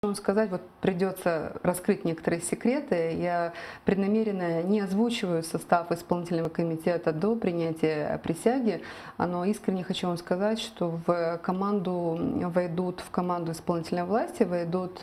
Вам сказать, вот придется раскрыть некоторые секреты. Я преднамеренно не озвучиваю состав исполнительного комитета до принятия присяги, но искренне хочу вам сказать, что в команду исполнительной власти войдут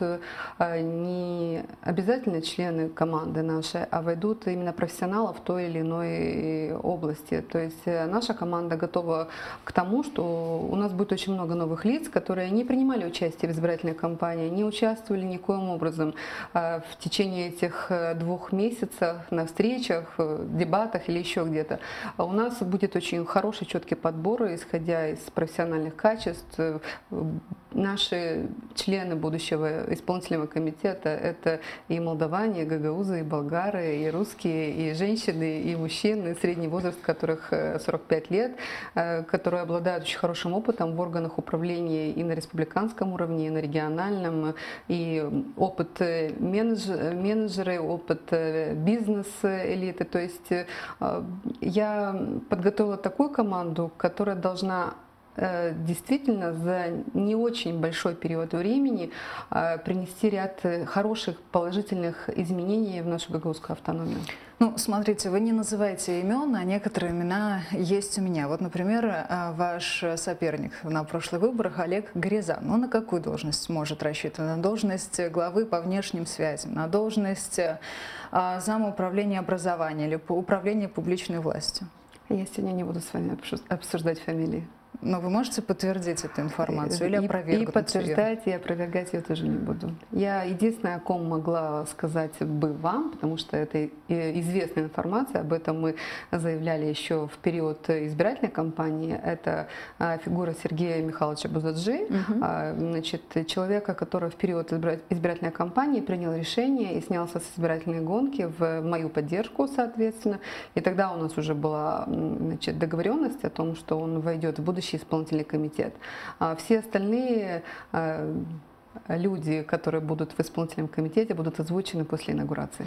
не обязательно члены команды нашей, а войдут именно профессионалы в той или иной области. То есть наша команда готова к тому, что у нас будет очень много новых лиц, которые не принимали участие в избирательной кампании, не участвовали никоим образом в течение этих 2 месяцев на встречах, дебатах или еще где-то. У нас будет очень хороший, четкий подбор, исходя из профессиональных качеств. Наши члены будущего исполнительного комитета — это и молдаване, и гагаузы, и болгары, и русские, и женщины, и мужчины, средний возраст которых 45 лет, которые обладают очень хорошим опытом в органах управления и на республиканском уровне, и на региональном, и опыт менеджеры, опыт бизнес-элиты. То есть я подготовила такую команду, которая должна действительно за не очень большой период времени принести ряд хороших положительных изменений в нашу гагаузскую автономию. Ну, смотрите, вы не называете имен, а некоторые имена есть у меня. Вот, например, ваш соперник на прошлых выборах Олег Горизан. Он на какую должность может рассчитывать? На должность главы по внешним связям, на должность зама управления образования или управления публичной властью? Я сегодня не буду с вами обсуждать фамилии. Но вы можете подтвердить эту информацию или опровергнуть И подтверждать, и опровергать я тоже не буду. Я единственное, о ком могла сказать бы вам, потому что это известная информация, об этом мы заявляли еще в период избирательной кампании, это фигура Сергея Михайловича Бузаджи, значит, человека, который в период избирательной кампании принял решение и снялся с избирательной гонки в мою поддержку, соответственно. И тогда у нас уже была, значит, договоренность о том, что он войдет в будущий исполнительный комитет. Все остальные люди, которые будут в исполнительном комитете, будут озвучены после инаугурации.